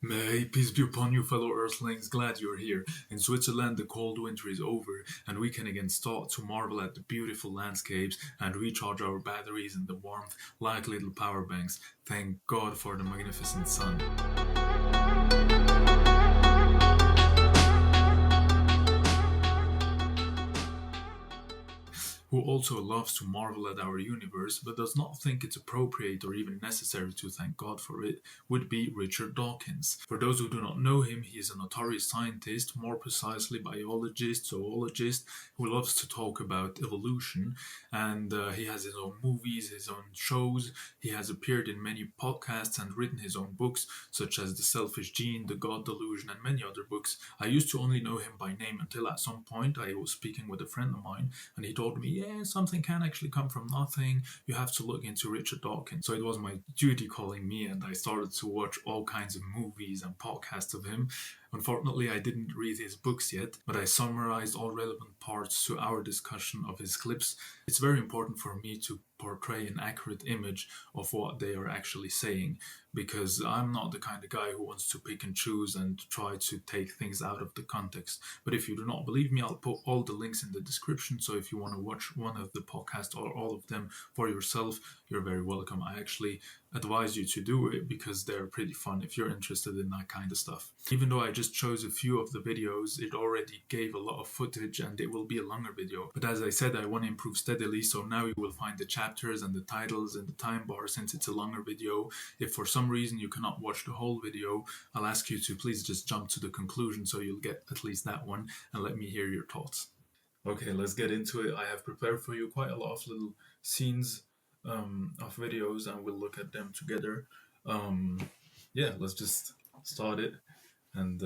May peace be upon you, fellow Earthlings. Glad you're here. In Switzerland, the cold winter is over, and we can again start to marvel at the beautiful landscapes and recharge our batteries in the warmth like little power banks. Thank God for the magnificent sun. Who also loves to marvel at our universe, but does not think it's appropriate or even necessary to thank God for it, would be Richard Dawkins. For those who do not know him, he is a notorious scientist, more precisely biologist, zoologist, who loves to talk about evolution, and he has his own movies, his own shows. He has appeared in many podcasts and written his own books, such as The Selfish Gene, The God Delusion, and many other books. I used to only know him by name until at some point I was speaking with a friend of mine, and he told me, yeah, something can actually come from nothing. You have to look into Richard Dawkins. So it was my duty calling me, and I started to watch all kinds of movies and podcasts of him. Unfortunately, I didn't read his books yet, but I summarized all relevant parts to our discussion of his clips. It's very important for me to portray an accurate image of what they are actually saying, because I'm not the kind of guy who wants to pick and choose and try to take things out of the context. But if you do not believe me, I'll put all the links in the description, so if you want to watch one of the podcasts or all of them for yourself, you're very welcome. I actually advise you to do it because they're pretty fun if you're interested in that kind of stuff. Even though I just chose a few of the videos, it already gave a lot of footage and it will be a longer video. But as I said, I want to improve steadily, so now you will find the chapters and the titles and the time bar since it's a longer video. If for some reason you cannot watch the whole video, I'll ask you to please just jump to the conclusion so you'll get at least that one and let me hear your thoughts. Okay, let's get into it. I have prepared for you quite a lot of little scenes of videos and we'll look at them together. Yeah, let's just start it and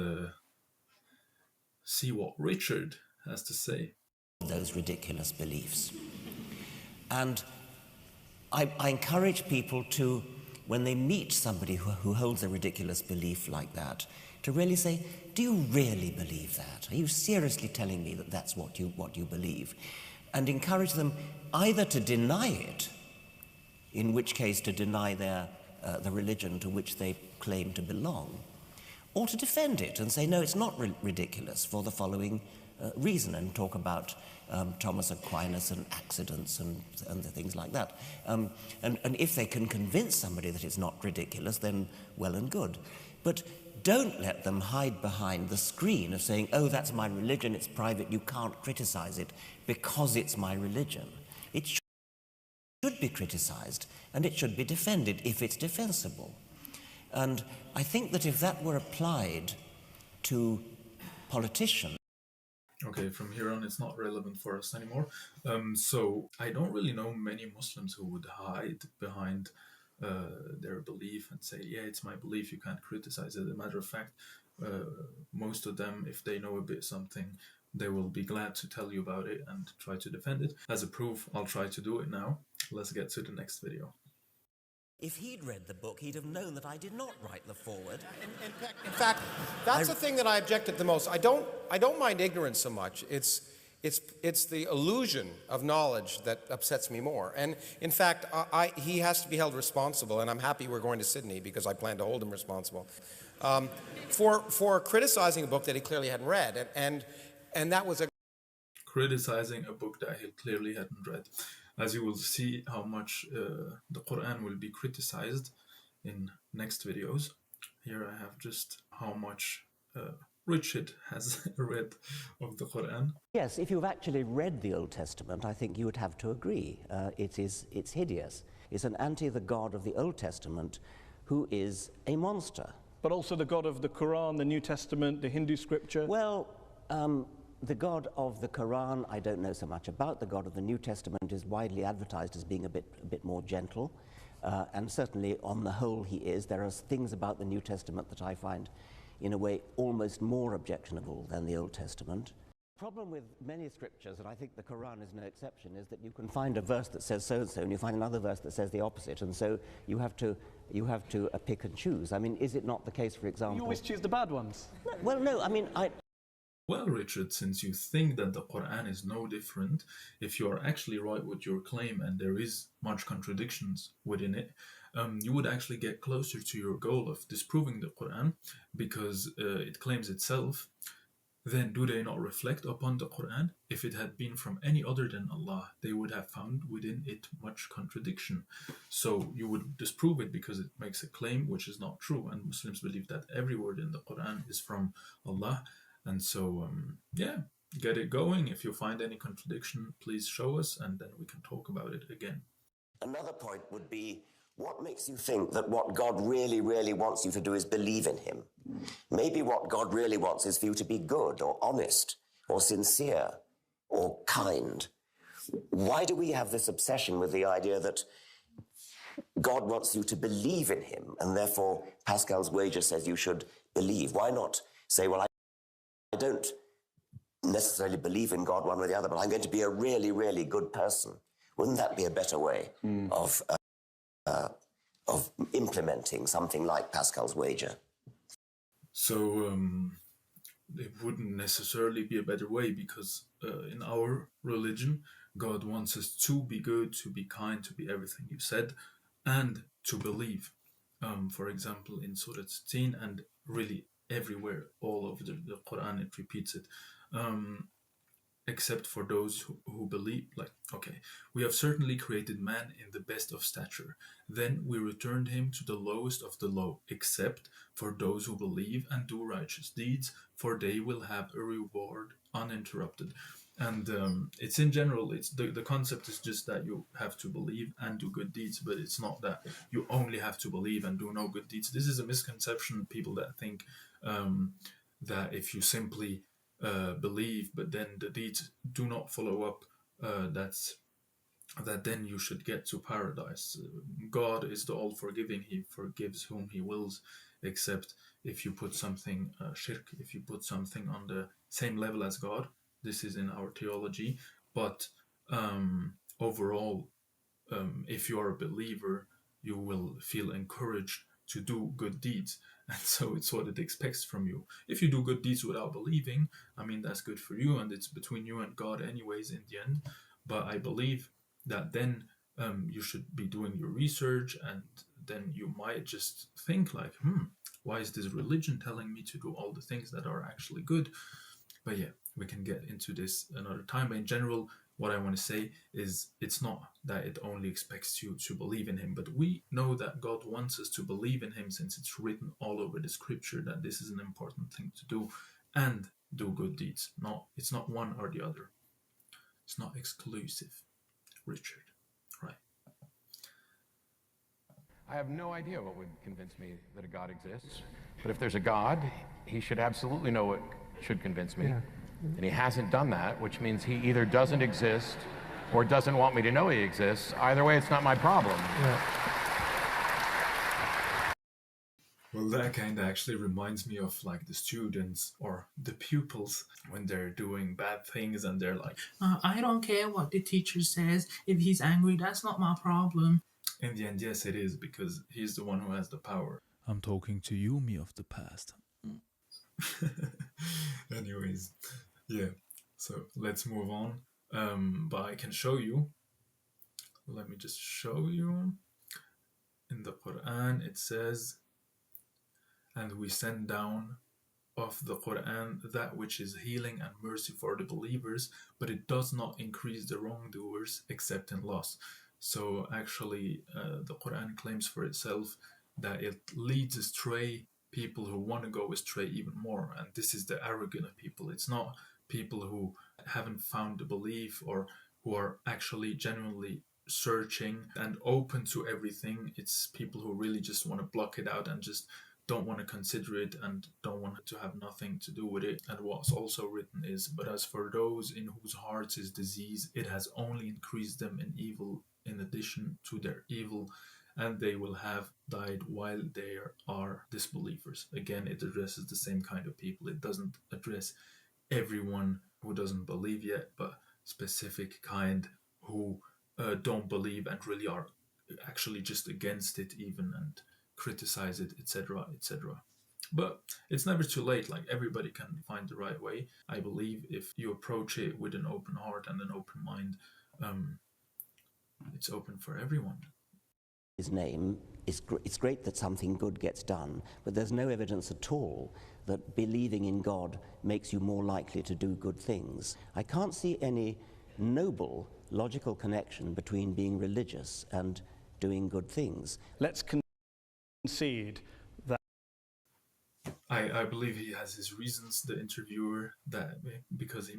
see what Richard has to say. Those ridiculous beliefs. And I encourage people to, when they meet somebody who holds a ridiculous belief like that, to really say, do you really believe that? Are you seriously telling me that that's what you believe? And encourage them either to deny it, in which case to deny the religion to which they claim to belong, or to defend it and say, no, it's not ridiculous for the following reason, and talk about Thomas Aquinas and accidents and things like that. And if they can convince somebody that it's not ridiculous, then well and good. But don't let them hide behind the screen of saying, oh, that's my religion, it's private, you can't criticize it because it's my religion. It should be criticized, and it should be defended if it's defensible. And I think that if that were applied to politicians... Okay, from here on it's not relevant for us anymore. So I don't really know many Muslims who would hide behind their belief and say, yeah, it's my belief, you can't criticize it. As a matter of fact, most of them, if they know a bit something, they will be glad to tell you about it and try to defend it. As a proof, I'll try to do it now. Let's get to the next video. If he'd read the book, he'd have known that I did not write the foreword. In fact, that's the thing that I objected the most. I don't mind ignorance so much. It's the illusion of knowledge that upsets me more. And in fact, he has to be held responsible, and I'm happy we're going to Sydney because I plan to hold him responsible for criticizing a book that he clearly hadn't read, and that was criticizing a book that he clearly hadn't read. As you will see how much the Quran will be criticized in next videos. Here I have just how much Richard has read of the Quran. Yes, if you've actually read the Old Testament, I think you would have to agree. It's hideous. It's an the God of the Old Testament who is a monster. But also the God of the Quran, the New Testament, the Hindu scripture? Well, the God of the Quran, I don't know so much about. The God of the New Testament is widely advertised as being a bit more gentle, and certainly on the whole he is. There are things about the New Testament that I find, in a way, almost more objectionable than the Old Testament. The problem with many scriptures, and I think the Quran is no exception, is that you can find a verse that says so-and-so, and you find another verse that says the opposite, and so you have to pick and choose. I mean, is it not the case, for example... You always choose the bad ones. Well, no, I mean, Well, Richard, since you think that the Quran is no different, if you are actually right with your claim and there is much contradictions within it, you would actually get closer to your goal of disproving the Quran because it claims itself, then do they not reflect upon the Quran? If it had been from any other than Allah, they would have found within it much contradiction. So you would disprove it because it makes a claim which is not true. And Muslims believe that every word in the Quran is from Allah. And so, get it going. If you find any contradiction, please show us, and then we can talk about it again. Another point would be, what makes you think that what God really, really wants you to do is believe in him? Maybe what God really wants is for you to be good or honest or sincere or kind. Why do we have this obsession with the idea that God wants you to believe in him, and therefore Pascal's wager says you should believe? Why not say, well, I don't necessarily believe in God one way or the other, but I'm going to be a really, really good person? Wouldn't that be a better way of implementing something like Pascal's wager? So it wouldn't necessarily be a better way, because in our religion, God wants us to be good, to be kind, to be everything you said, and to believe. For example, in Surah 16, and really everywhere, all over the Quran, it repeats it. Except for those who believe, like, okay, we have certainly created man in the best of stature. Then we returned him to the lowest of the low, except for those who believe and do righteous deeds, for they will have a reward uninterrupted. And it's in general, it's the concept is just that you have to believe and do good deeds, but it's not that you only have to believe and do no good deeds. This is a misconception, people that think that if you simply believe, but then the deeds do not follow up, that then you should get to paradise. God is the all-forgiving. He forgives whom he wills, except if you put something, shirk, if you put something on the same level as God. This is in our theology. But overall, if you are a believer, you will feel encouraged to do good deeds. And so it's what it expects from you. If you do good deeds without believing, I mean, that's good for you, and it's between you and God anyways in the end. But I believe that then you should be doing your research, and then you might just think like, why is this religion telling me to do all the things that are actually good? But yeah, we can get into this another time. But in general, what I want to say is, it's not that it only expects you to believe in him, but we know that God wants us to believe in him, since it's written all over the scripture that this is an important thing to do, and do good deeds. It's not one or the other. It's not exclusive. Richard, right? I have no idea what would convince me that a God exists, but if there's a God, he should absolutely know what should convince me. Yeah. And he hasn't done that, which means he either doesn't exist or doesn't want me to know he exists. Either way, it's not my problem. Yeah. Well, that kind of actually reminds me of like the students or the pupils when they're doing bad things and they're like, I don't care what the teacher says. If he's angry, that's not my problem. In the end, yes, it is, because he's the one who has the power. I'm talking to you, me of the past. Anyways, yeah, so let's move on. But I can show you. Let me just show you. In the Quran, it says, and we send down of the Quran that which is healing and mercy for the believers, but it does not increase the wrongdoers except in loss. So actually, the Quran claims for itself that it leads astray people who want to go astray even more. And this is the arrogant people. It's not people who haven't found the belief or who are actually genuinely searching and open to everything. It's people who really just want to block it out and just don't want to consider it and don't want to have nothing to do with it. And what's also written is, but as for those in whose hearts is disease, it has only increased them in evil in addition to their evil, and they will have died while they are disbelievers. Again, it addresses the same kind of people. It doesn't address everyone who doesn't believe yet, but specific kind who don't believe and really are actually just against it even and criticize it, etc., etc. But it's never too late. Like, everybody can find the right way. I believe if you approach it with an open heart and an open mind, it's open for everyone. his name, it's great that something good gets done, but there's no evidence at all that believing in God makes you more likely to do good things. I can't see any noble, logical connection between being religious and doing good things. Let's concede that. I believe he has his reasons, the interviewer, that because he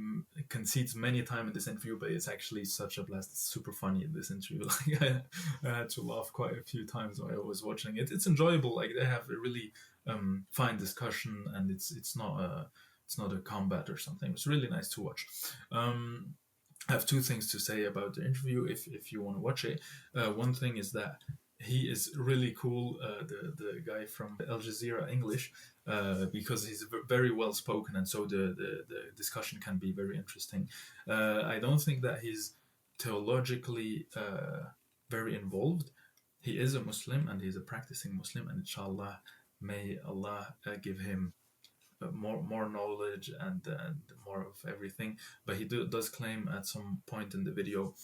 concedes many times in this interview, but it's actually such a blast. It's super funny in this interview. Like I had to laugh quite a few times while I was watching it. It's enjoyable. Like they have a really fine discussion, and it's not a combat or something. It's really nice to watch. I have two things to say about the interview if you want to watch it. One thing is that he is really cool, the guy from Al Jazeera English, because he's very well spoken, and so the discussion can be very interesting. I don't think that he's theologically very involved. He is a Muslim, and he's a practicing Muslim, and inshallah, may Allah give him more knowledge and more of everything. But he does claim at some point in the video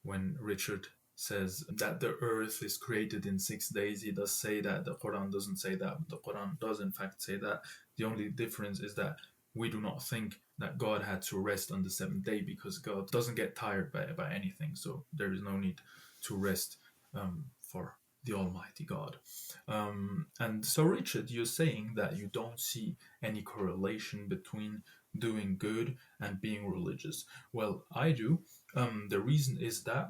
when Richard says that the earth is created in 6 days, he does say that. The Quran doesn't say that, but the Quran does in fact say that. The only difference is that we do not think that God had to rest on the seventh day, because God doesn't get tired by anything, so there is no need to rest for the Almighty God. And so, Richard, you're saying that you don't see any correlation between doing good and being religious. Well, I do. The reason is that,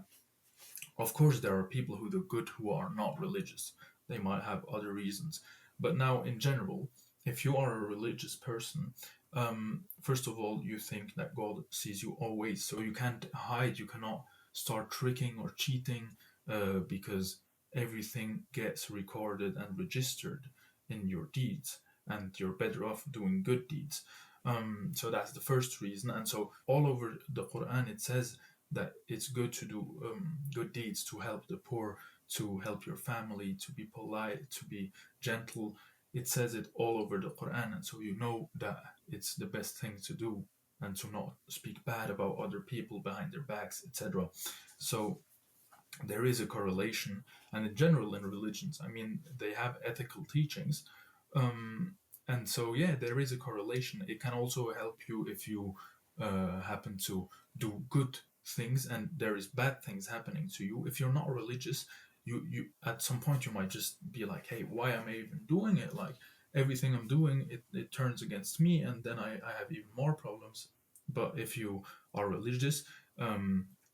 of course, there are people who do good who are not religious. They might have other reasons. But now, in general, if you are a religious person, first of all, you think that God sees you always. So you can't hide, you cannot start tricking or cheating, because everything gets recorded and registered in your deeds, and you're better off doing good deeds. So that's the first reason. And so all over the Quran, it says that it's good to do good deeds, to help the poor, to help your family, to be polite, to be gentle. It says it all over the Quran, and so you know that it's the best thing to do, and to not speak bad about other people behind their backs, etc. So there is a correlation, and in general in religions, I mean, they have ethical teachings, and so yeah, there is a correlation. It can also help you if you happen to do good things and there is bad things happening to you. If you're not religious, you at some point you might just be like, hey, why am I even doing it? Like, everything I'm doing, it turns against me, and then I have even more problems. But if you are religious,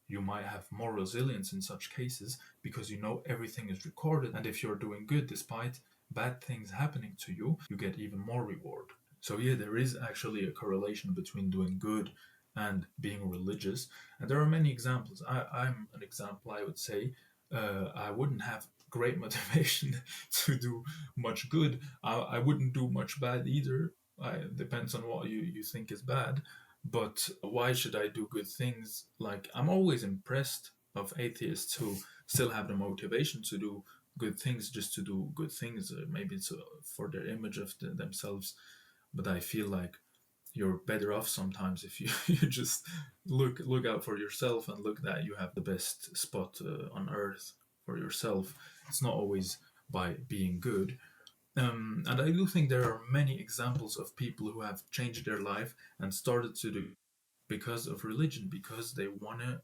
you might have more resilience in such cases, because you know everything is recorded, and if you're doing good despite bad things happening to you, you get even more reward. So yeah, there is actually a correlation between doing good and being religious, and there are many examples. I'm an example, I would say. I wouldn't have great motivation to do much good. I wouldn't do much bad either. It depends on what you think is bad. But why should I do good things? Like, I'm always impressed of atheists who still have the motivation to do good things, just to do good things. Maybe it's for their image of themselves. But I feel like you're better off sometimes if you just look out for yourself, and look that you have the best spot on earth for yourself. It's not always by being good. And I do think there are many examples of people who have changed their life and started to do because of religion, because they want to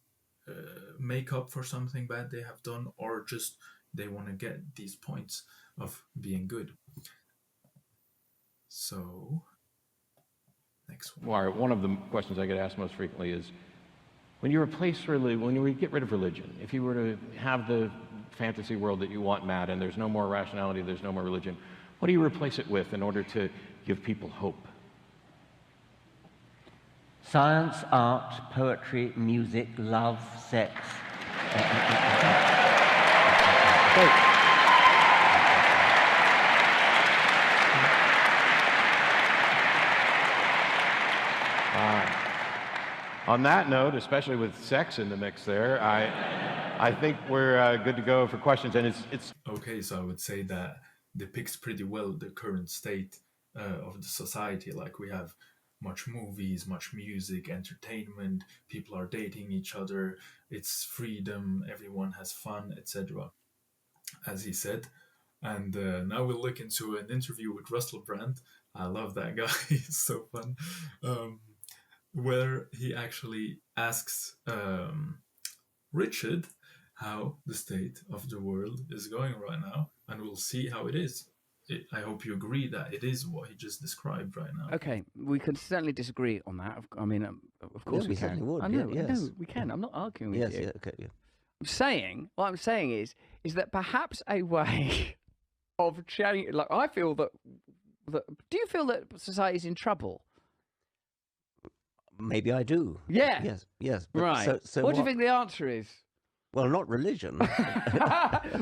make up for something bad they have done, or just they want to get these points of being good. So, next one. All right, one of the questions I get asked most frequently is, when you get rid of religion, if you were to have the fantasy world that you want, Matt, and there's no more rationality, there's no more religion, what do you replace it with in order to give people hope? Science, art, poetry, music, love, sex. On that note, especially with sex in the mix there, I think we're good to go for questions. And it's okay. So I would say that depicts pretty well the current state of the society. Like, we have much movies, much music, entertainment. People are dating each other. It's freedom. Everyone has fun, etc. as he said. And now we'll look into an interview with Russel Brand. I love that guy. He's so fun. Where he actually asks Richard how the state of the world is going right now, and we'll see how it is. I hope you agree that it is what he just described right now. Okay, we can certainly disagree on that. I mean, of course Yeah, we we certainly can. would, I know, yeah, yes. I know, we can. I'm not arguing with Yes, you. yeah, okay, yeah. What I'm saying is that perhaps a way of change, like I feel that, do you feel that society is in trouble? Maybe I do. Yeah. Yes. But Right. So what do you think the answer is? Well, not religion.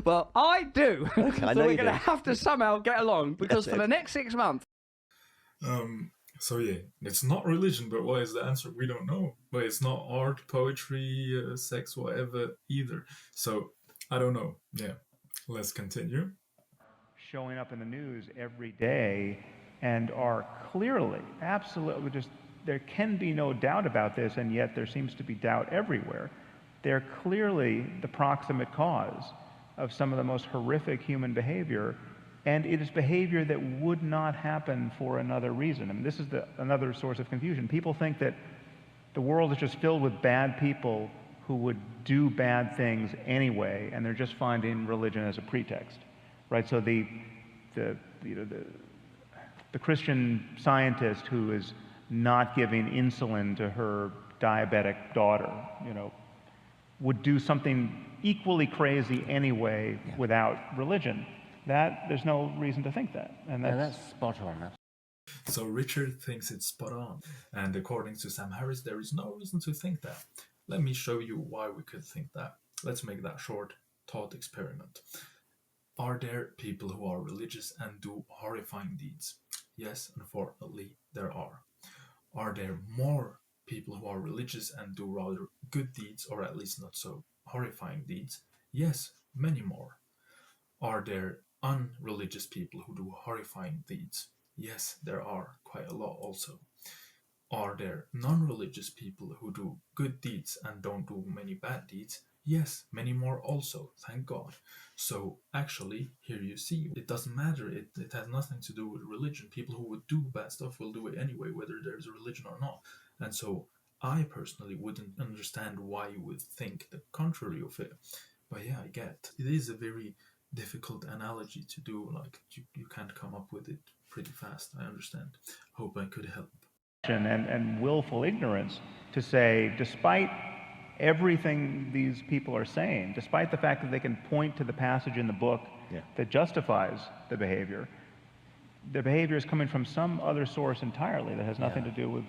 Well, I do. Okay, I so know we're you going to do. have to somehow get along, because Yes, for the next 6 months. So yeah, it's not religion, but what is the answer? We don't know. But it's not art, poetry, sex, whatever either. So I don't know. Yeah, let's continue. Showing up in the news every day and are clearly, absolutely, just there can be no doubt about this, and yet there seems to be doubt everywhere. They're clearly the proximate cause of some of the most horrific human behavior, and it is behavior that would not happen for another reason. I mean, this is another source of confusion. People think that the world is just filled with bad people who would do bad things anyway, and they're just finding religion as a pretext, right? So the Christian scientist who is not giving insulin to her diabetic daughter, would do something equally crazy anyway without religion. There's no reason to think that. And that's spot on. So Richard thinks it's spot on. And according to Sam Harris, there is no reason to think that. Let me show you why we could think that. Let's make that short thought experiment. Are there people who are religious and do horrifying deeds? Yes, unfortunately, there are. Are there more people who are religious and do rather good deeds, or at least not so horrifying deeds? Yes, many more. Are there unreligious people who do horrifying deeds? Yes, there are, quite a lot also. Are there non-religious people who do good deeds and don't do many bad deeds? Yes, many more also, thank God. So actually, here you see, it doesn't matter, it has nothing to do with religion. People who would do bad stuff will do it anyway, whether there's a religion or not. And so I personally wouldn't understand why you would think the contrary of it. But yeah, I get it is a very difficult analogy to do, like you can't come up with it pretty fast. I understand. Hope I could help. And willful ignorance to say, despite everything these people are saying, despite the fact that they can point to the passage in the book that justifies the behavior is coming from some other source entirely that has nothing to do with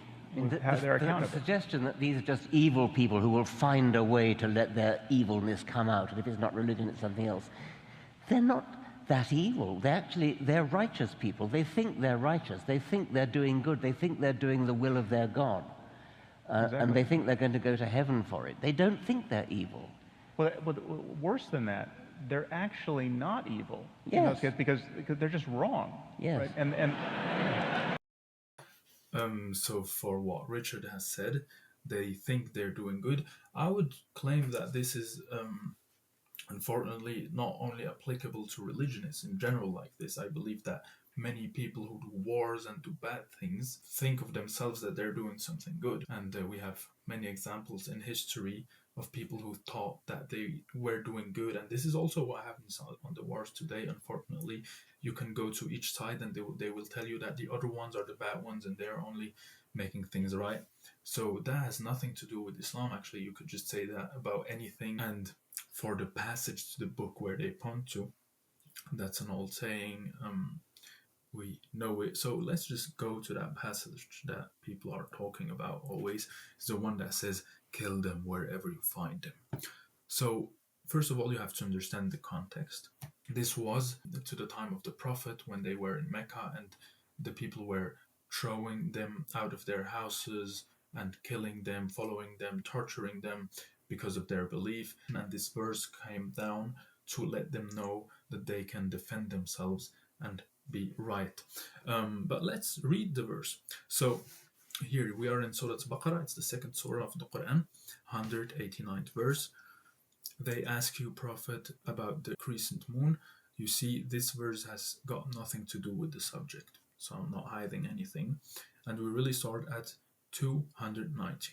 how they're accountable. The suggestion that these are just evil people who will find a way to let their evilness come out, and if it's not religion, it's something else. They're not that evil. They're righteous people. They think they're righteous. They think they're doing good. They think they're doing the will of their God. Exactly. And they think they're going to go to heaven for it. They don't think they're evil. Well, worse than that, they're actually not evil Yes. in those cases because they're just wrong. Yes. Right? And So for what Richard has said, they think they're doing good. I would claim that this is unfortunately not only applicable to religionists in general like this. I believe that many people who do wars and do bad things think of themselves that they're doing something good. And we have many examples in history of people who thought that they were doing good. And this is also what happens on the wars today. Unfortunately, you can go to each side and they will tell you that the other ones are the bad ones and they're only making things right. So that has nothing to do with Islam. Actually, you could just say that about anything. And for the passage to the book where they point to, that's an old saying, we know it. So let's just go to that passage that people are talking about always. It's the one that says, kill them wherever you find them. So first of all, you have to understand the context. This was to the time of the Prophet when they were in Mecca and the people were throwing them out of their houses and killing them, following them, torturing them because of their belief. And this verse came down to let them know that they can defend themselves and be right. But let's read the verse. So here we are in Surah Al-Baqarah. It's the second surah of the Quran, 189th verse. They ask you, Prophet, about the crescent moon. You see, this verse has got nothing to do with the subject, so I'm not hiding anything. And we really start at 290.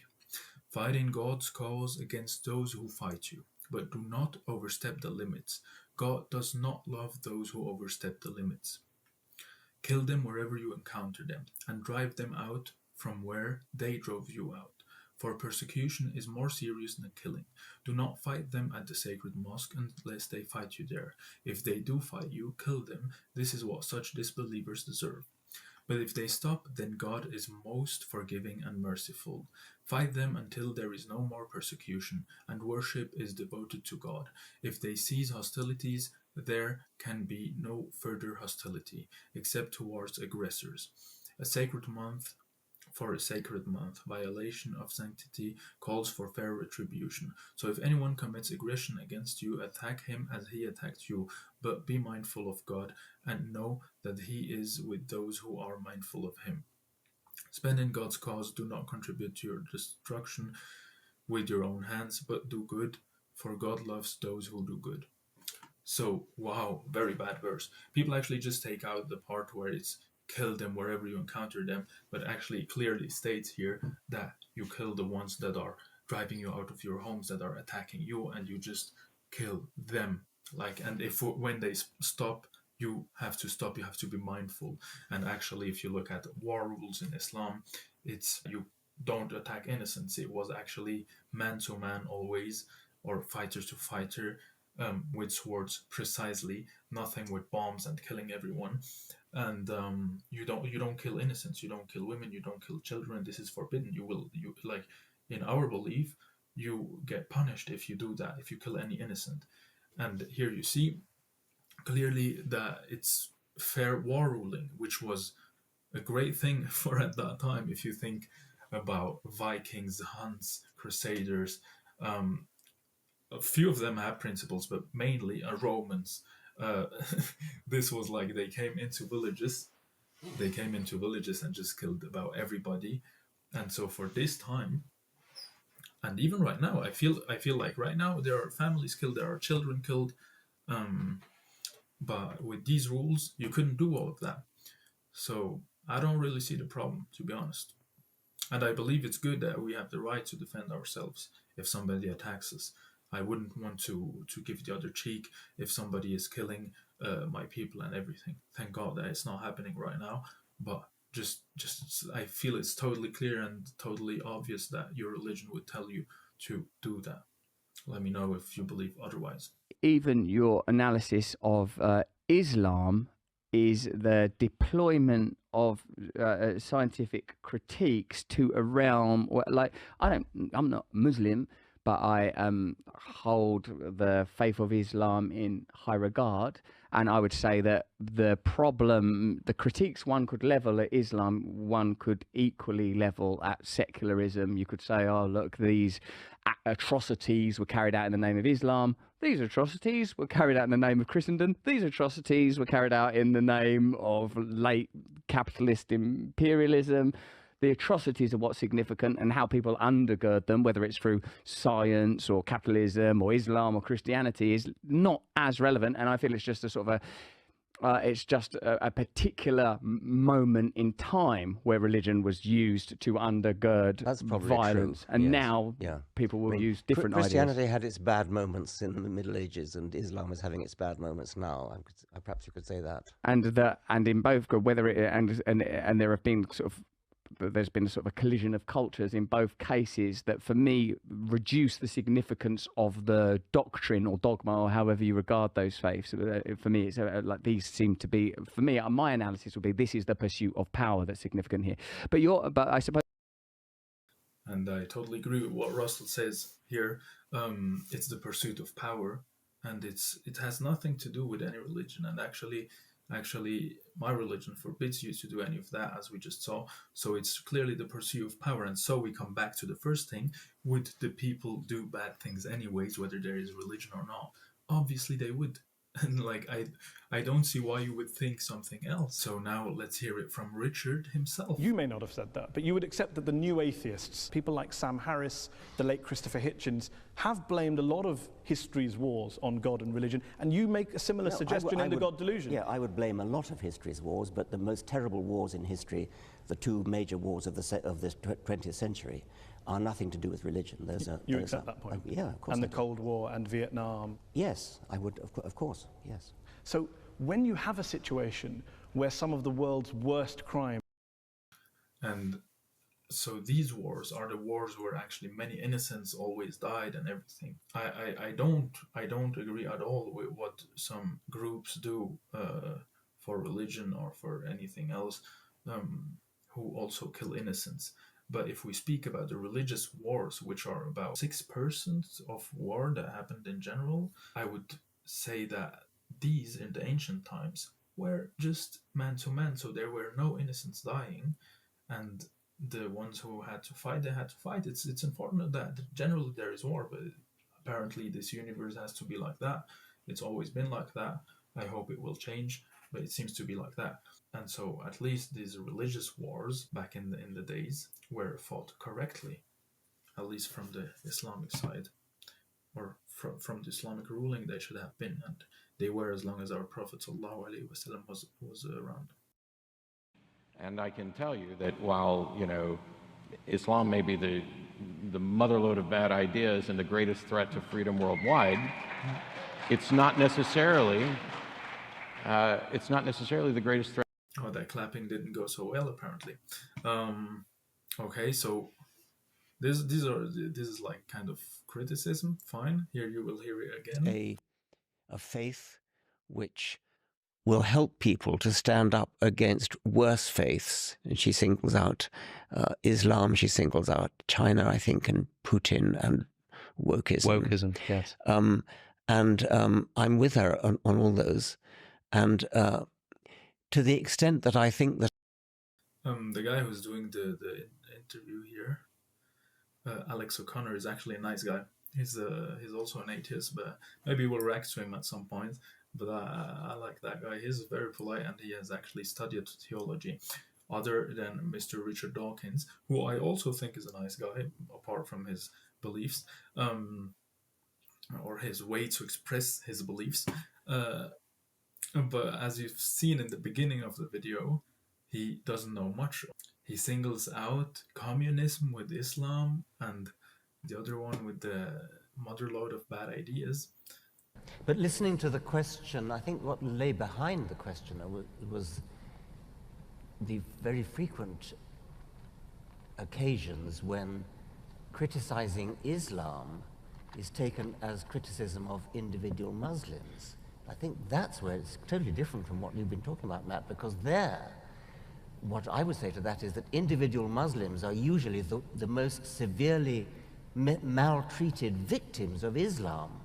Fight in God's cause against those who fight you, but do not overstep the limits. God does not love those who overstep the limits. Kill them wherever you encounter them, and drive them out from where they drove you out. For persecution is more serious than killing. Do not fight them at the sacred mosque unless they fight you there. If they do fight you, kill them. This is what such disbelievers deserve. But if they stop, then God is most forgiving and merciful. Fight them until there is no more persecution, and worship is devoted to God. If they cease hostilities, there can be no further hostility, except towards aggressors. A sacred month for a sacred month. Violation of sanctity calls for fair retribution. So if anyone commits aggression against you, attack him as he attacked you, but be mindful of God and know that he is with those who are mindful of him. Spend in God's cause, do not contribute to your destruction with your own hands, but do good, for God loves those who do good. So, wow, very bad verse. People actually just take out the part where it's kill them wherever you encounter them, but actually clearly states here that you kill the ones that are driving you out of your homes, that are attacking you, and you just kill them. And if when they stop, you have to stop, you have to be mindful. And actually, if you look at war rules in Islam, it's you don't attack innocents. It was actually man to man always, or fighter to fighter, with swords precisely, nothing with bombs and killing everyone. And you don't kill innocents, you don't kill women, you don't kill children. This is forbidden. You like in our belief, you get punished if you do that, if you kill any innocent. And here you see clearly that it's fair war ruling, which was a great thing for at that time. If you think about Vikings, Huns, Crusaders, a few of them have principles, but mainly Romans. This was like they came into villages and just killed about everybody. And so for this time, and even right now, I feel like right now there are families killed, there are children killed, but with these rules you couldn't do all of that. So I don't really see the problem, to be honest. And I believe it's good that we have the right to defend ourselves if somebody attacks us. I wouldn't want to give the other cheek if somebody is killing my people and everything. Thank God that it's not happening right now. But just I feel it's totally clear and totally obvious that your religion would tell you to do that. Let me know if you believe otherwise. Even your analysis of Islam is the deployment of scientific critiques to a realm where, like, I'm not Muslim, but I hold the faith of Islam in high regard. And I would say that the critiques one could level at Islam, one could equally level at secularism. You could say, oh, look, these atrocities were carried out in the name of Islam. These atrocities were carried out in the name of Christendom. These atrocities were carried out in the name of late capitalist imperialism. The atrocities are what's significant, and how people undergird them, whether it's through science or capitalism or Islam or Christianity, is not as relevant. And I feel it's just a sort of a particular moment in time where religion was used to undergird violence. True. And yes. now people will use different Christianity ideas. had its bad moments in the Middle Ages, and Islam is having its bad moments now. Perhaps you could say that. And in both, whether it and there have been there's been sort of a collision of cultures in both cases that, for me, reduce the significance of the doctrine or dogma or however you regard those faiths. For me, it's like these seem to be, for me, my analysis would be this is the pursuit of power that's significant here. But I suppose. And I totally agree with what Russell says here. It's the pursuit of power, and it has nothing to do with any religion. And actually, my religion forbids you to do any of that, as we just saw. So it's clearly the pursuit of power. And so we come back to the first thing: would the people do bad things anyways, whether there is religion or not? Obviously they would. And like, I don't see why you would think something else. So now let's hear it from Richard himself. You may not have said that, but you would accept that the new atheists, people like Sam Harris, the late Christopher Hitchens, have blamed a lot of history's wars on God and religion, and you make a similar suggestion in The God Delusion. Yeah, I would blame a lot of history's wars, but the most terrible wars in history, the two major wars of the 20th century, are nothing to do with religion. You accept that point? Yeah, of course. And the Cold War and Vietnam? Yes, I would, of course, yes. So when you have a situation where some of the world's worst crime... And so these wars are the wars where actually many innocents always died and everything. I don't agree at all with what some groups do for religion or for anything else, who also kill innocents. But if we speak about the religious wars, which are about 6% of war that happened in general, I would say that these in the ancient times were just man to man, so there were no innocents dying, and the ones who had to fight, they had to fight. It's unfortunate that generally there is war, but apparently this universe has to be like that. It's always been like that. I hope it will change, but it seems to be like that. And so at least these religious wars back in the days were fought correctly, at least from the Islamic side, or from the Islamic ruling they should have been, and they were as long as our Prophet ﷺ was around. And I can tell you that while, you know, Islam may be the motherlode of bad ideas and the greatest threat to freedom worldwide, it's not necessarily the greatest threat. Oh, that clapping didn't go so well, apparently. Okay, so this is like kind of criticism. Fine, here you will hear it again. A faith which will help people to stand up against worse faiths. And she singles out Islam, she singles out China, I think, and Putin and wokeism. Wokeism, yes. And I'm with her on all those. And to the extent that I think that... The guy who's doing the interview here, Alex O'Connor, is actually a nice guy. He's also an atheist, but maybe we'll react to him at some point. But I like that guy. He's very polite, and he has actually studied theology, other than Mr. Richard Dawkins, who I also think is a nice guy, apart from his beliefs, or his way to express his beliefs. But as you've seen in the beginning of the video, he doesn't know much. He singles out communism with Islam and the other one with the motherlode of bad ideas. But listening to the question, I think what lay behind the question was the very frequent occasions when criticizing Islam is taken as criticism of individual Muslims. I think that's where it's totally different from what you've been talking about, Matt, because what I would say to that is that individual Muslims are usually the most severely maltreated victims of Islam.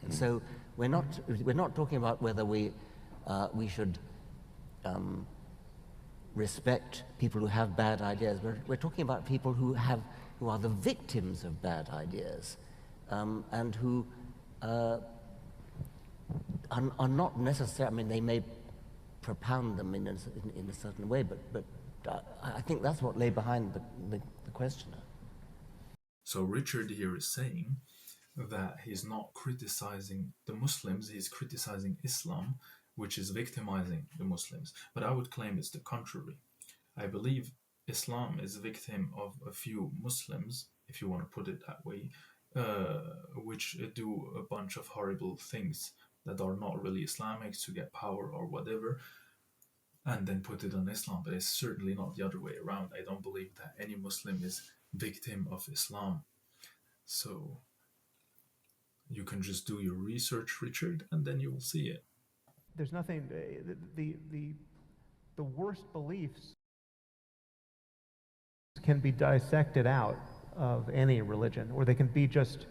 And so we're not talking about whether we should respect people who have bad ideas. We're talking about people who are the victims of bad ideas, and who are not necessarily. I mean, they may propound them in a certain way, but I think that's what lay behind the questioner. So Richard here is saying that he's not criticizing the Muslims, he's criticizing Islam, which is victimizing the Muslims. But I would claim it's the contrary. I believe Islam is a victim of a few Muslims, if you want to put it that way, which do a bunch of horrible things that are not really Islamic to get power or whatever, and then put it on Islam. But it's certainly not the other way around. I don't believe that any Muslim is victim of Islam. So you can just do your research, Richard, and then you will see it. There's nothing, the worst beliefs can be dissected out of any religion, or they can be just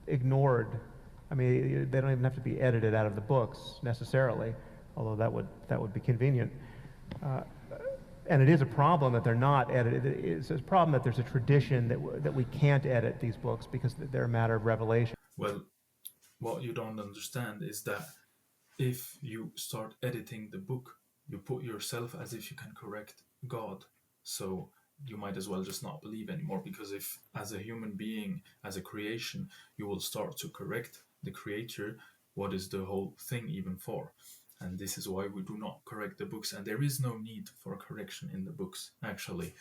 ignored. I mean, they don't even have to be edited out of the books necessarily, although that would be convenient. And it is a problem that they're not edited. It's a problem that there's a tradition that we can't edit these books because they're a matter of revelation. Well, what you don't understand is that if you start editing the book, you put yourself as if you can correct God. So you might as well just not believe anymore, because if as a human being, as a creation, you will start to correct the creator, what is the whole thing even for? And this is why we do not correct the books. And there is no need for correction in the books, actually,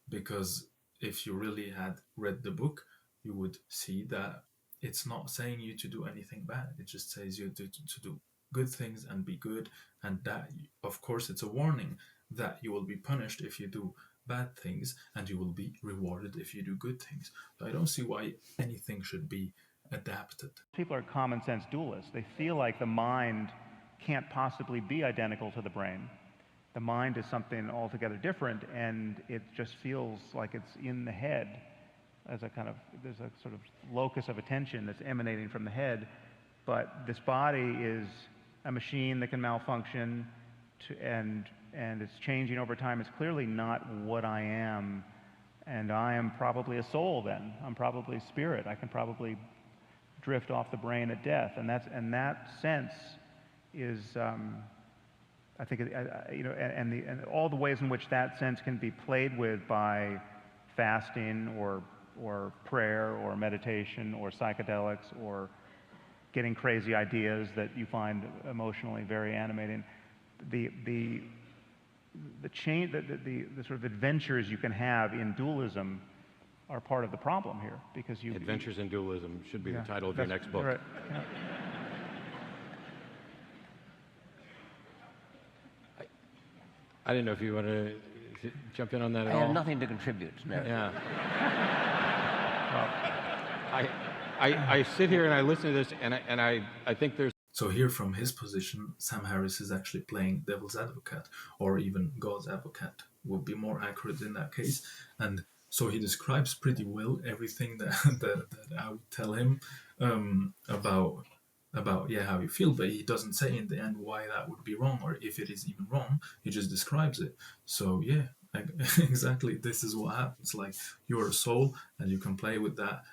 because if you really had read the book, you would see that it's not saying you to do anything bad. It just says you to do good things and be good. And that, of course, it's a warning that you will be punished if you do bad things, and you will be rewarded if you do good things. So I don't see why anything should be adapted. People are common sense dualists. They feel like the mind can't possibly be identical to the brain. The mind is something altogether different, and it just feels like it's in the head as a kind of, there's a sort of locus of attention that's emanating from the head. But this body is a machine that can malfunction, and it's changing over time. It's clearly not what I am, and I am probably a soul then. I'm probably spirit. I can probably drift off the brain at death, and that sense is, I think, you know, and all the ways in which that sense can be played with by fasting or prayer or meditation or psychedelics or getting crazy ideas that you find emotionally very animating. The sort of adventures you can have in dualism are part of the problem here, because Adventures in Dualism should be the title of your next book. Right, yeah. I didn't know if you want to jump in on that at I all. have nothing to contribute, no. Yeah. I sit here and I listen to this, and I think there's. So here, from his position, Sam Harris is actually playing devil's advocate, or even God's advocate would be more accurate in that case. And so he describes pretty well everything that I would tell him about how you feel, but he doesn't say in the end why that would be wrong, or if it is even wrong. He just describes it. So yeah, exactly, this is what happens. Like, you're a soul, and you can play with that,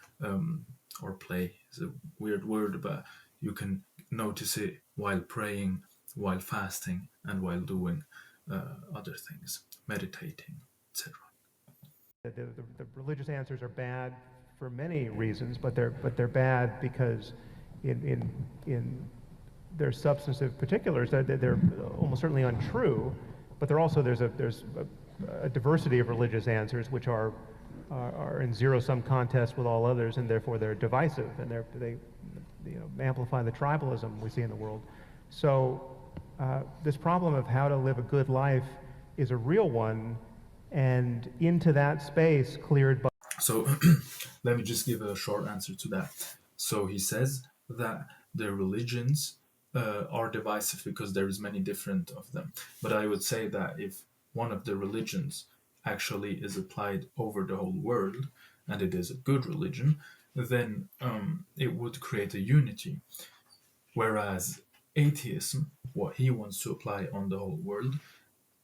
or play is a weird word, but you can notice it while praying, while fasting, and while doing other things, meditating, etc. The religious answers are bad for many reasons, but they're bad because in their substantive particulars, they're almost certainly untrue. But there's a diversity of religious answers which are in zero-sum contest with all others, and therefore they're divisive, and they amplify the tribalism we see in the world. So this problem of how to live a good life is a real one, and into that space cleared by... So let me just give a short answer to that. So he says that the religions are divisive because there is many different of them. But I would say that if one of the religions actually is applied over the whole world, and it is a good religion, then it would create a unity. Whereas atheism, what he wants to apply on the whole world,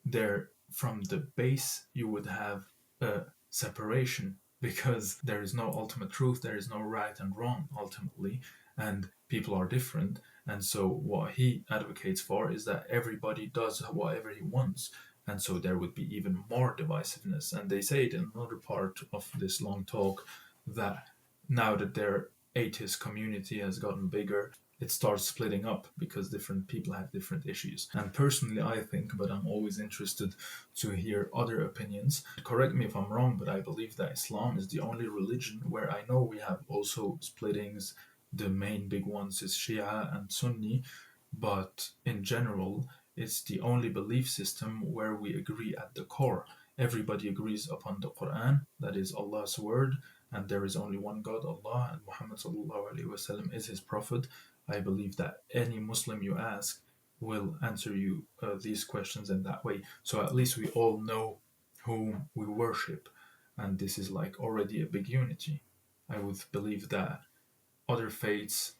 there from the base you would have a separation, because there is no ultimate truth, there is no right and wrong ultimately, and people are different. And so what he advocates for is that everybody does whatever he wants, and so there would be even more divisiveness. And they say it in another part of this long talk that now that their atheist community has gotten bigger, it starts splitting up because different people have different issues. And personally, I think, but I'm always interested to hear other opinions. Correct me if I'm wrong, but I believe that Islam is the only religion where I know we have also splittings. The main big ones is Shia and Sunni, but in general, it's the only belief system where we agree at the core. Everybody agrees upon the Quran, that is Allah's word, and there is only one God, Allah, and Muhammad sallallahu alaihi wasallam is his prophet. I believe that any Muslim you ask will answer you these questions in that way. So at least we all know whom we worship, and this is like already a big unity. I would believe that other faiths,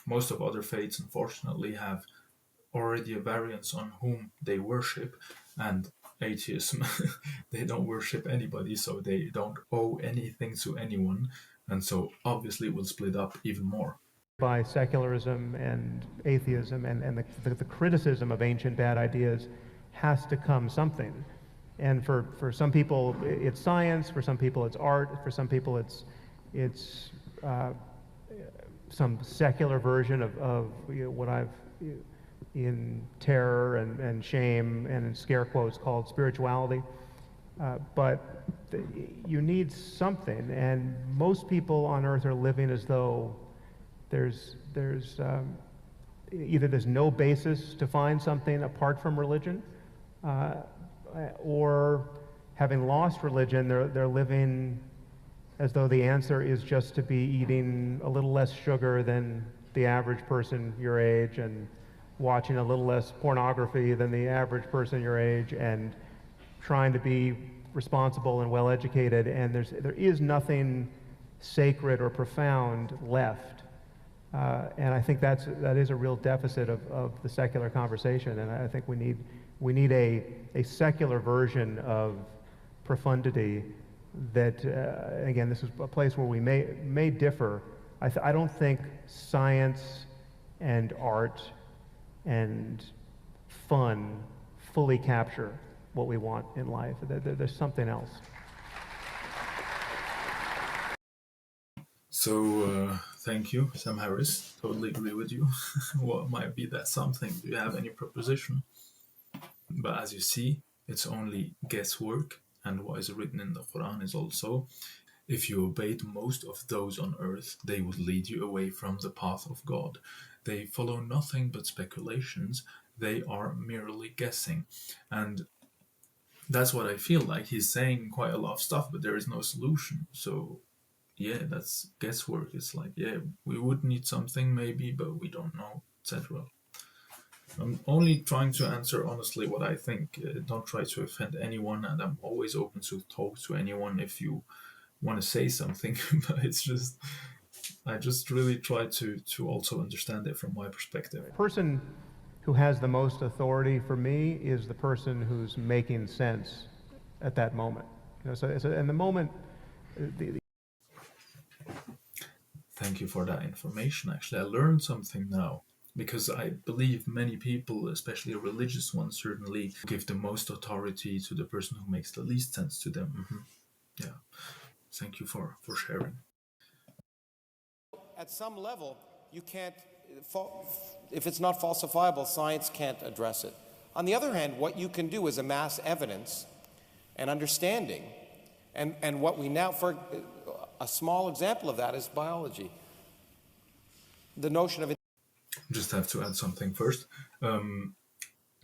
most of other faiths, unfortunately, have already a variance on whom they worship, and atheism, they don't worship anybody, so they don't owe anything to anyone, and so obviously it will split up even more. by secularism and atheism, and the criticism of ancient bad ideas has to come something. And for some people it's science, for some people it's art, for some people it's some secular version of what I've in terror and shame and in scare quotes called spirituality. But you need something, and most people on earth are living as though there's either there's no basis to find something apart from religion, or having lost religion, they're living as though the answer is just to be eating a little less sugar than the average person your age, and watching a little less pornography than the average person your age, and trying to be responsible and well educated, and there is nothing sacred or profound left. And I think that is a real deficit of the secular conversation, and I think we need a secular version of profundity that, again, this is a place where we may differ. I don't think science and art and fun fully capture what we want in life. There's something else. So, thank you, Sam Harris. Totally agree with you. What might be that something? Do you have any proposition? But as you see, it's only guesswork, and what is written in the Quran is also, if you obeyed most of those on earth, they would lead you away from the path of God. They follow nothing but speculations. They are merely guessing. And that's what I feel like. He's saying quite a lot of stuff, but there is no solution. So yeah, that's guesswork. It's like, yeah, we would need something maybe, but we don't know, etc. I'm only trying to answer honestly what I think. Don't try to offend anyone, and I'm always open to talk to anyone if you want to say something. But it's just, I just really try to also understand it from my perspective. The person who has the most authority for me is the person who's making sense at that moment. You know, so in the moment. Thank you for that information. Actually, I learned something now, because I believe many people, especially religious ones, certainly give the most authority to the person who makes the least sense to them. Yeah, thank you for sharing. At some level, you can't, if it's not falsifiable, science can't address it. On the other hand, what you can do is amass evidence and understanding, and what we now, for a small example of that is biology. The notion of it. Just have to add something first.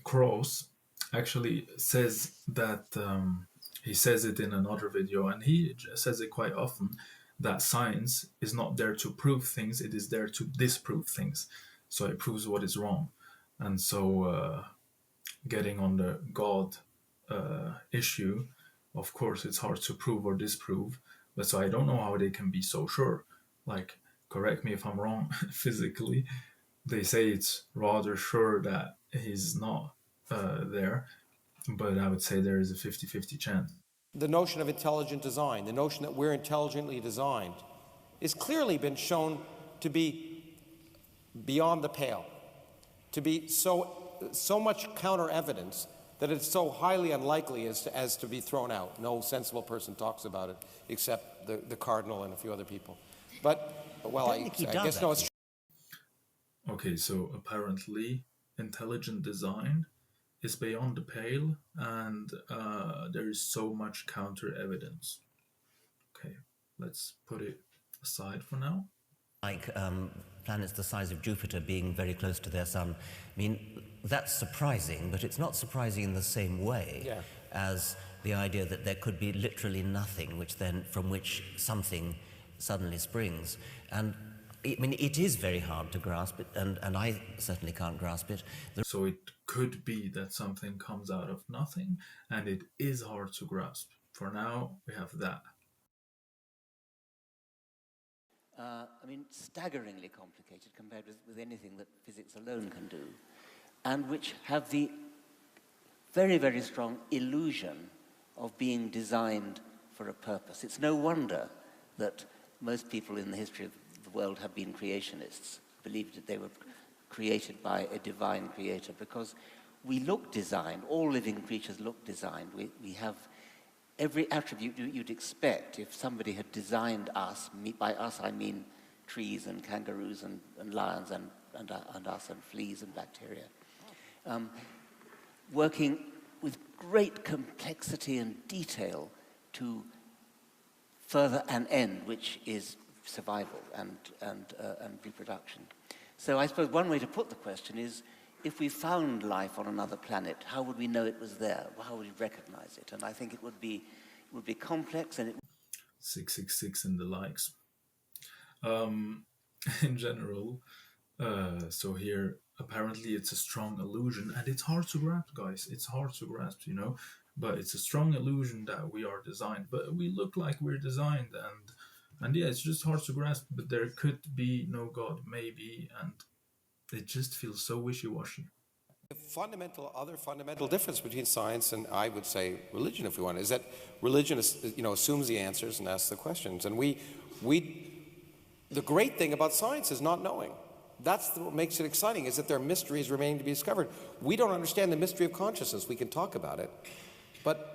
Krauss actually says that, he says it in another video, and he says it quite often, that science is not there to prove things, it is there to disprove things. So it proves what is wrong. And so getting on the God issue, of course it's hard to prove or disprove, but so I don't know how they can be so sure. Like, correct me if I'm wrong, physically, they say it's rather sure that he's not there, but I would say there is a 50-50 chance. The notion of intelligent design, the notion that we're intelligently designed, is clearly been shown to be beyond the pale, to be so much counter evidence that it's so highly unlikely as to be thrown out. No sensible person talks about it except the cardinal and a few other people. But, well, I guess no, it's true. Okay, so apparently intelligent design is beyond the pale, and there is so much counter evidence. Okay, let's put it aside for now. Like planets the size of Jupiter being very close to their sun. I mean, that's surprising, but it's not surprising in the same way as the idea that there could be literally nothing from which something suddenly springs. And I mean, it is very hard to grasp it, and I certainly can't grasp it. So it could be that something comes out of nothing, and it is hard to grasp. For now, we have that. I mean, staggeringly complicated compared with anything that physics alone can do, and which have the very, very strong illusion of being designed for a purpose. It's no wonder that most people in the history of the world have been creationists. believed that they were created by a divine creator, because we look designed. All living creatures look designed. We have every attribute you'd expect if somebody had designed us. By us, I mean trees and kangaroos and lions and us and fleas and bacteria. Working with great complexity and detail to further an end, which is survival and reproduction. So I suppose one way to put the question is, if we found life on another planet, how would we know it was there? How would we recognize it? And I think it would be complex, and it 666 and the likes. In general, so here apparently it's a strong illusion, and it's hard to grasp, guys. It's hard to grasp, but it's a strong illusion that we are designed, but we look like we're designed, and yeah, it's just hard to grasp. But there could be no God, maybe, and it just feels so wishy-washy. The other fundamental difference between science and, I would say, religion, if we want, is that religion assumes the answers and asks the questions, and the great thing about science is not knowing. That's what makes it exciting, is that there are mysteries remaining to be discovered. We don't understand the mystery of consciousness. We can talk about it, but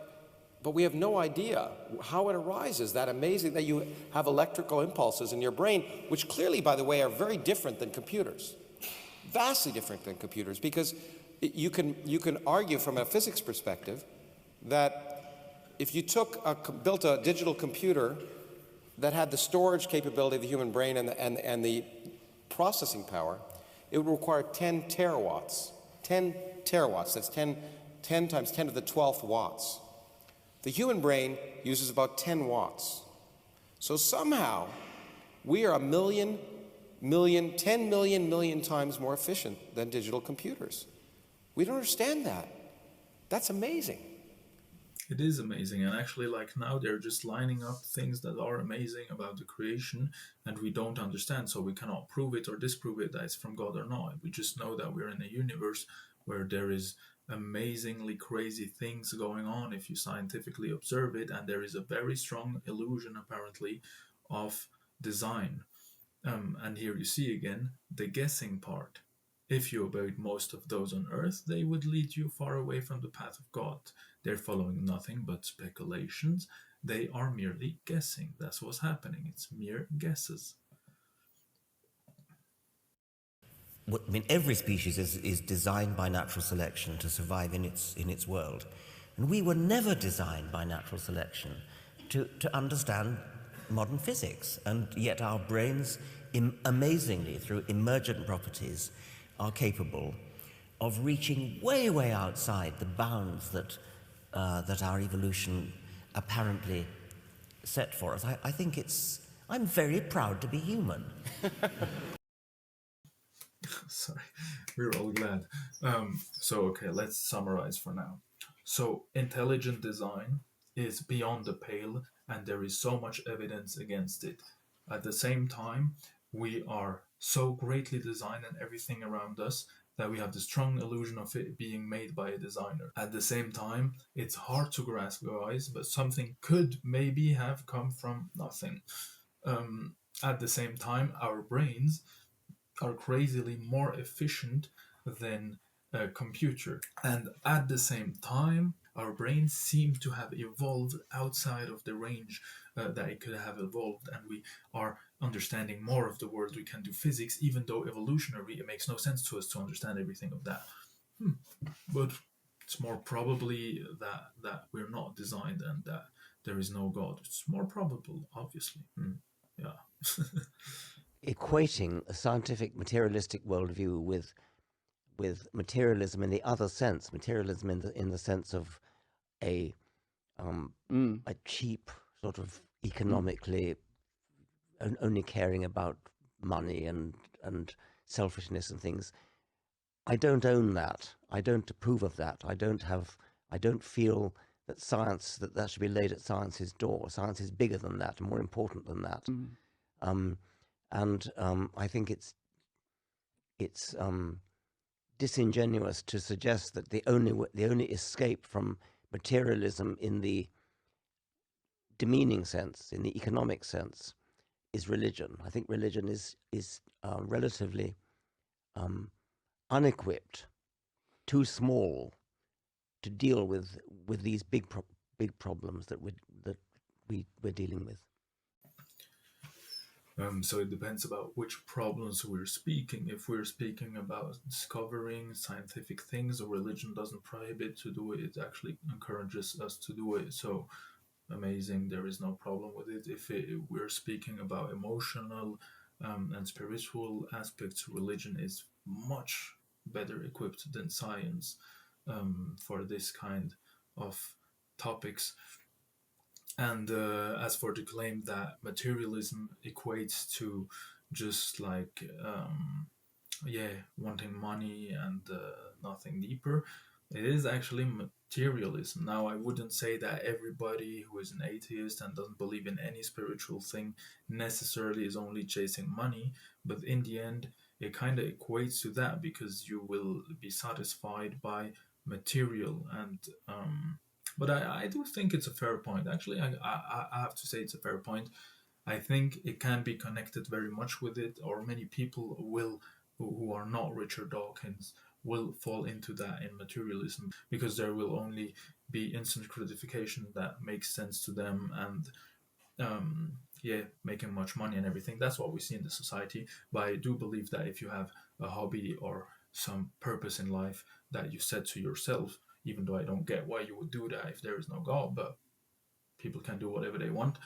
we have no idea how it arises. That amazing that you have electrical impulses in your brain, which clearly, by the way, are very different than computers. Vastly different than computers, because you can argue from a physics perspective that if you built a digital computer that had the storage capability of the human brain and the processing power, it would require 10 terawatts. 10 terawatts, that's 10 times 10 to the 12th watts. The human brain uses about 10 watts. So somehow, we are 10 million times more efficient than digital computers. We don't understand that. That's amazing. It is amazing, and actually, like, now they're just lining up things that are amazing about the creation, and we don't understand, so we cannot prove it or disprove it that it's from God or not. We just know that we're in a universe where there is amazingly crazy things going on if you scientifically observe it, and there is a very strong illusion, apparently, of design. And here you see again the guessing part. If you obeyed most of those on earth, they would lead you far away from the path of God. They're following nothing but speculations. They are merely guessing. That's what's happening. It's mere guesses. I mean, every species is designed by natural selection to survive in its world. And we were never designed by natural selection to understand modern physics. And yet our brains, amazingly, through emergent properties, are capable of reaching way, way outside the bounds that our evolution apparently set for us. I think I'm very proud to be human. Sorry, we're all glad. Okay, let's summarize for now. So, intelligent design is beyond the pale, and there is so much evidence against it. At the same time, we are so greatly designed and everything around us that we have the strong illusion of it being made by a designer. At the same time, it's hard to grasp, guys, but something could maybe have come from nothing. At the same time, our brains are crazily more efficient than a computer. And at the same time, our brains seem to have evolved outside of the range that it could have evolved, and we are understanding more of the world. We can do physics, even though evolutionary, it makes no sense to us to understand everything of that. But it's more probably that we're not designed and that there is no God. It's more probable, obviously. Yeah. Equating a scientific materialistic worldview with materialism in the other sense, materialism in the sense of a cheap sort of economically only caring about money and selfishness and things. I don't own that. I don't approve of that. I don't feel that that should be laid at science's door. Science is bigger than that, more important than that. I think it's disingenuous to suggest that the only escape from materialism in the demeaning sense, in the economic sense, is religion. I think religion is relatively unequipped, too small to deal with these big problems that we're dealing with. So it depends about which problems we're speaking. If we're speaking about discovering scientific things, religion doesn't prohibit to do it. It actually encourages us to do it. So amazing, there is no problem with it. If we're speaking about emotional and spiritual aspects, religion is much better equipped than science for this kind of topics. And as for the claim that materialism equates to just like, wanting money and nothing deeper, it is actually materialism. Now, I wouldn't say that everybody who is an atheist and doesn't believe in any spiritual thing necessarily is only chasing money, but in the end, it kind of equates to that, because you will be satisfied by material. And but I do think it's a fair point. Actually, I have to say it's a fair point. I think it can be connected very much with it, or many people will, who are not Richard Dawkins, will fall into that in materialism, because there will only be instant gratification that makes sense to them, and making much money and everything. That's what we see in the society. But I do believe that if you have a hobby or some purpose in life that you set to yourself, even though I don't get why you would do that if there is no God, but people can do whatever they want.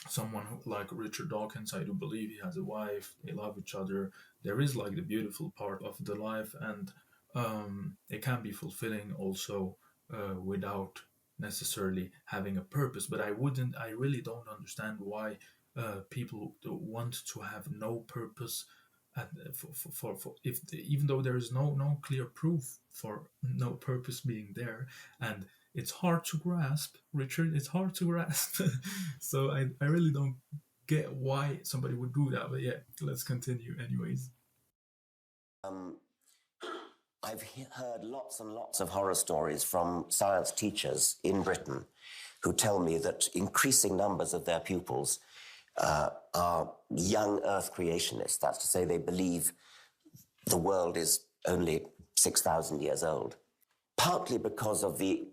Someone like Richard Dawkins, I do believe he has a wife, they love each other. There is like the beautiful part of the life, and it can be fulfilling also without necessarily having a purpose. But I really don't understand why people want to have no purpose. Even though there is no clear proof for no purpose being there, and it's hard to grasp, Richard. It's hard to grasp. So I really don't get why somebody would do that. But yeah, let's continue anyways. I've heard lots and lots of horror stories from science teachers in Britain who tell me that increasing numbers of their pupils are young Earth creationists. That's to say, they believe the world is only 6,000 years old, partly because of the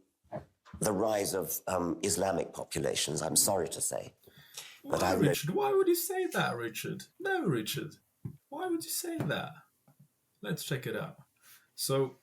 rise of Islamic populations, I'm sorry to say. But Richard, why would you say that, Richard? No, Richard. Why would you say that? Let's check it out. So,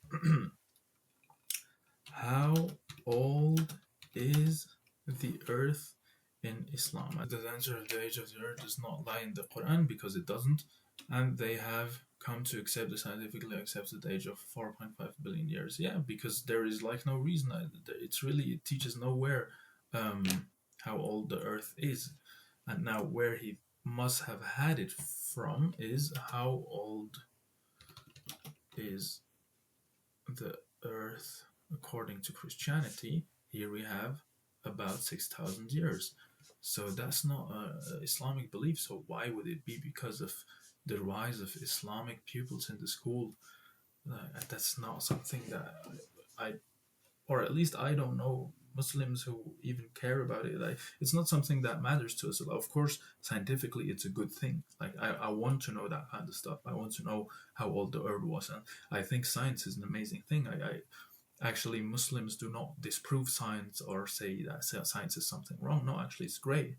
how old is the Earth in Islam? The answer of the age of the Earth does not lie in the Quran, because it doesn't, and they have come to accept the scientifically accepted age of 4.5 billion years. Yeah, because there is like no reason. It teaches nowhere how old the Earth is. And now where he must have had it from is, how old is the Earth according to Christianity? Here we have about 6,000 years. So that's not Islamic belief. So why would it be because of the rise of Islamic pupils in the school? That's not something that or at least I don't know Muslims who even care about it. Like, it's not something that matters to us. Of course, scientifically, it's a good thing. Like, I want to know that kind of stuff. I want to know how old the Earth was, and I think science is an amazing thing. Actually, Muslims do not disprove science or say that science is something wrong. No, actually, it's great.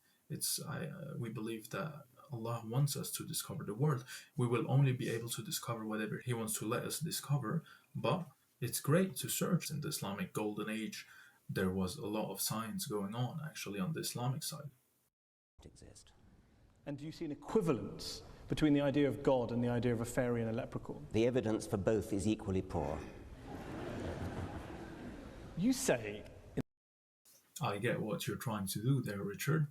We believe that Allah wants us to discover the world. We will only be able to discover whatever He wants to let us discover, but it's great to search. In the Islamic Golden Age, there was a lot of science going on, actually, on the Islamic side. Exist. And do you see an equivalence between the idea of God and the idea of a fairy and a leprechaun? The evidence for both is equally poor. You say... I get what you're trying to do there, Richard,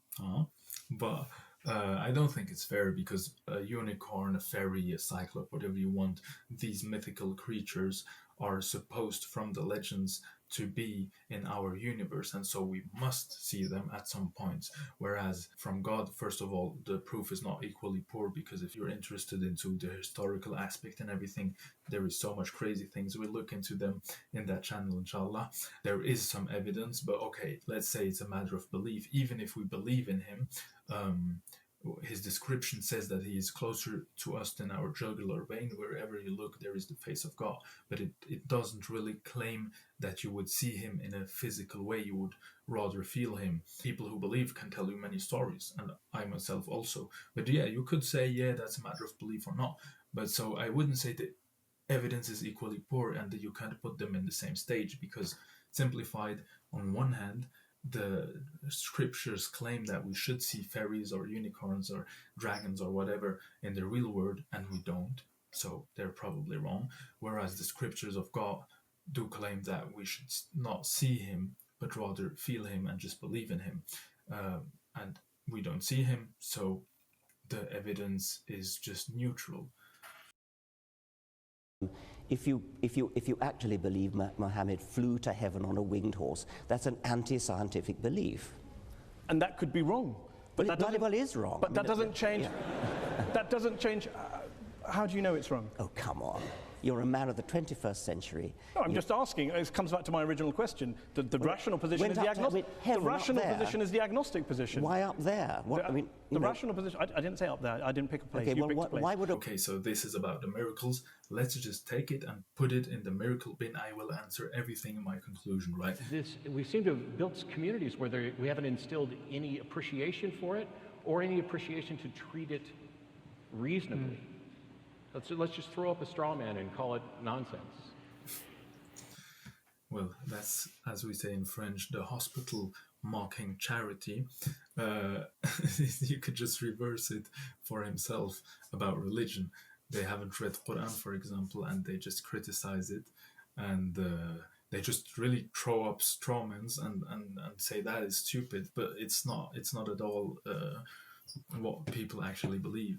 but I don't think it's fair, because a unicorn, a fairy, a cyclope, whatever you want, these mythical creatures are supposed from the legends to be in our universe, and so we must see them at some point. Whereas from God, first of all, the proof is not equally poor, because if you're interested into the historical aspect and everything, there is so much crazy things. We'll look into them in that channel, inshallah. There is some evidence, but okay, let's say it's a matter of belief. Even if we believe in him, his description says that he is closer to us than our jugular vein. Wherever you look, there is the face of God. But it doesn't really claim that you would see him in a physical way. You would rather feel him. People who believe can tell you many stories, and I myself also. But yeah, you could say, yeah, that's a matter of belief or not. But so I wouldn't say that evidence is equally poor and that you can't put them in the same stage, because simplified, on one hand, the scriptures claim that we should see fairies or unicorns or dragons or whatever in the real world, and we don't, so they're probably wrong. Whereas the scriptures of God do claim that we should not see him, but rather feel him and just believe in him. And we don't see him, so the evidence is just neutral. If you actually believe Muhammad flew to heaven on a winged horse, that's an anti-scientific belief. And that could be wrong. But that very well is wrong. But that doesn't change. That doesn't change. How do you know it's wrong? Oh, come on. You're a man of the 21st century. No, I'm just asking. It comes back to my original question. The rational position is the agnostic. The rational position is the agnostic position. Why up there? What, I mean, the rational position. I didn't say up there. I didn't pick a place. Okay, you well, picked a place. why would? Okay, so this is about the miracles. Let's just take it and put it in the miracle bin. I will answer everything in my conclusion, right? We seem to have built communities where we haven't instilled any appreciation for it or any appreciation to treat it reasonably. Let's just throw up a straw man and call it nonsense. Well, that's, as we say in French, the hospital mocking charity. You could just reverse it for himself about religion. They haven't read Quran, for example, and they just criticize it, and they just really throw up strawmans and say that is stupid, but it's not at all what people actually believe.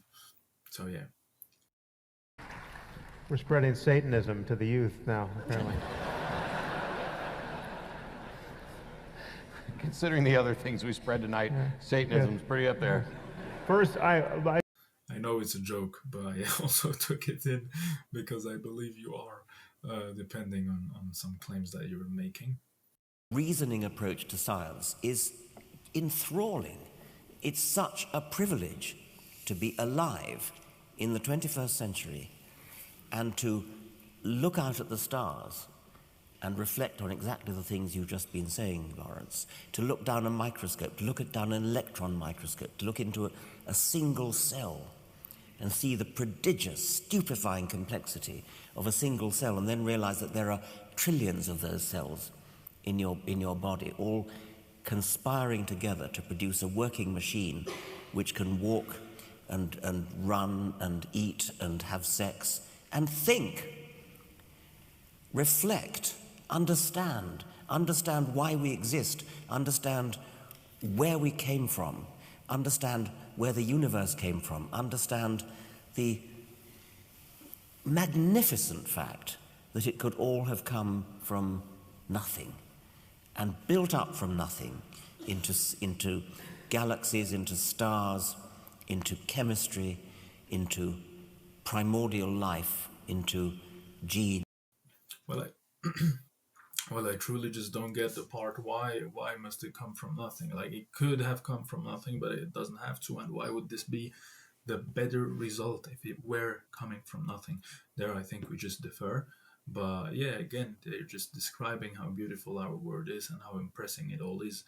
So yeah. We're spreading Satanism to the youth now, apparently. Considering the other things we spread tonight, Satanism's pretty up there. First, I know it's a joke, but I also took it in because I believe you are, depending on some claims that you're making. Reasoning approach to science is enthralling. It's such a privilege to be alive in the 21st century and to look out at the stars and reflect on exactly the things you've just been saying, Lawrence, to look down a microscope, to look down an electron microscope, to look into a single cell and see the prodigious, stupefying complexity of a single cell, and then realize that there are trillions of those cells in your body, all conspiring together to produce a working machine which can walk and run and eat and have sex and think, reflect, understand why we exist, understand where we came from, understand where the universe came from, understand the magnificent fact that it could all have come from nothing and built up from nothing into galaxies, into stars, into chemistry, into primordial life, into genes. Well, I truly just don't get the part why must it come from nothing? Like, it could have come from nothing, but it doesn't have to. And why would this be the better result if it were coming from nothing? There, I think we just differ. But yeah, again, they're just describing how beautiful our world is and how impressive it all is.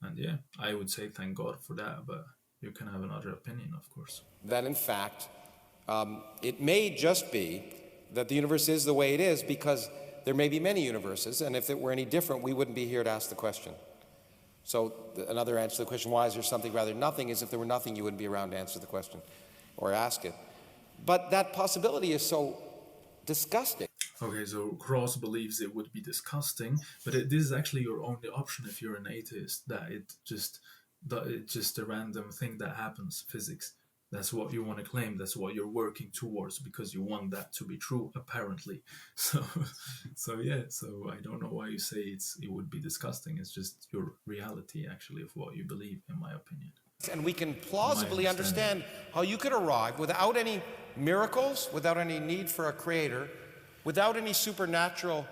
And yeah, I would say thank God for that, but you can have another opinion, of course. That in fact, it may just be that the universe is the way it is because there may be many universes, and if it were any different, we wouldn't be here to ask the question. So another answer to the question, why is there something rather than nothing, is if there were nothing, you wouldn't be around to answer the question or ask it. But that possibility is so disgusting. Okay, so Krauss believes it would be disgusting, but this is actually your only option if you're an atheist, that it's just a random thing that happens, physics. That's what you want to claim, that's what you're working towards, because you want that to be true, apparently. So yeah, so I don't know why you say it would be disgusting. It's just your reality, actually, of what you believe, in my opinion. And we can plausibly understand how you could arrive without any miracles, without any need for a creator, without any supernatural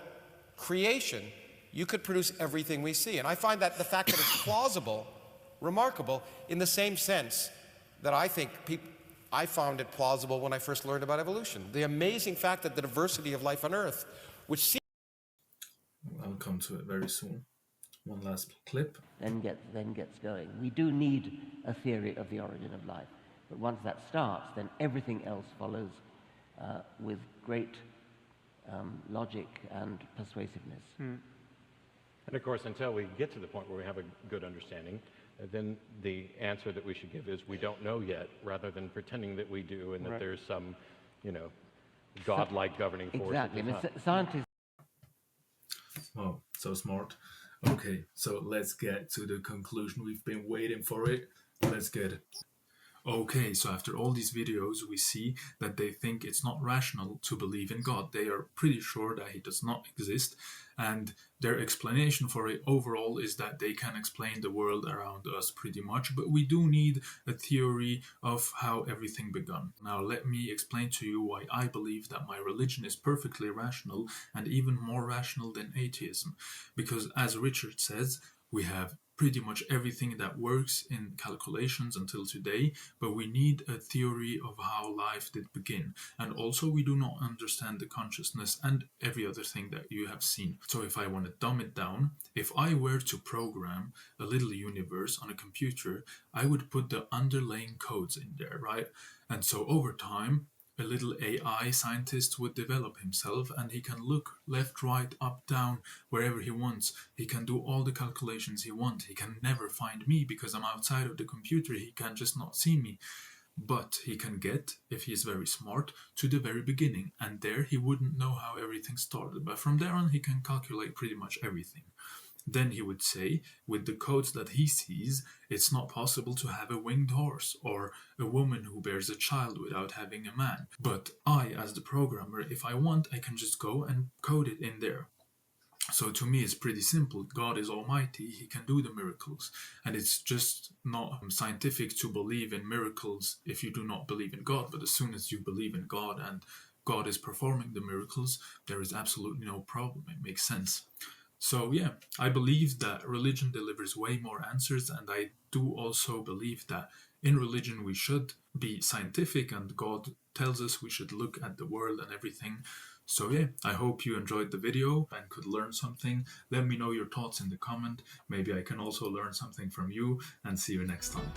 creation, you could produce everything we see. And I find that the fact that it's plausible, remarkable, in the same sense that I think I found it plausible when I first learned about evolution. The amazing fact that the diversity of life on Earth, which seems... I'll come to it very soon. One last clip. Then gets going. We do need a theory of the origin of life. But once that starts, then everything else follows with great logic and persuasiveness. And of course, until we get to the point where we have a good understanding, then the answer that we should give is we don't know yet, rather than pretending that we do and that there's some, godlike governing force. Exactly. I mean, scientists... Oh, so smart. Okay, so let's get to the conclusion. We've been waiting for it. Let's get it. Okay, so after all these videos, we see that they think it's not rational to believe in God. They are pretty sure that he does not exist, and their explanation for it overall is that they can explain the world around us pretty much, but we do need a theory of how everything began. Now let me explain to you why I believe that my religion is perfectly rational and even more rational than atheism. Because as Richard says, we have pretty much everything that works in calculations until today, but we need a theory of how life did begin. And also we do not understand the consciousness and every other thing that you have seen. So if I want to dumb it down, if I were to program a little universe on a computer, I would put the underlying codes in there, right? And so over time, a little AI scientist would develop himself, and he can look left, right, up, down, wherever he wants. He can do all the calculations he wants. He can never find me because I'm outside of the computer. He can just not see me. But he can get, if he is very smart, to the very beginning, and there he wouldn't know how everything started. But from there on, he can calculate pretty much everything. Then he would say, with the codes that he sees, it's not possible to have a winged horse or a woman who bears a child without having a man. But I, as the programmer, if I want, I can just go and code it in there. So to me, it's pretty simple. God is almighty. He can do the miracles. And it's just not scientific to believe in miracles if you do not believe in God. But as soon as you believe in God and God is performing the miracles, there is absolutely no problem. It makes sense. So yeah, I believe that religion delivers way more answers, and I do also believe that in religion we should be scientific, and God tells us we should look at the world and everything. So yeah, I hope you enjoyed the video and could learn something. Let me know your thoughts in the comment. Maybe I can also learn something from you, and see you next time.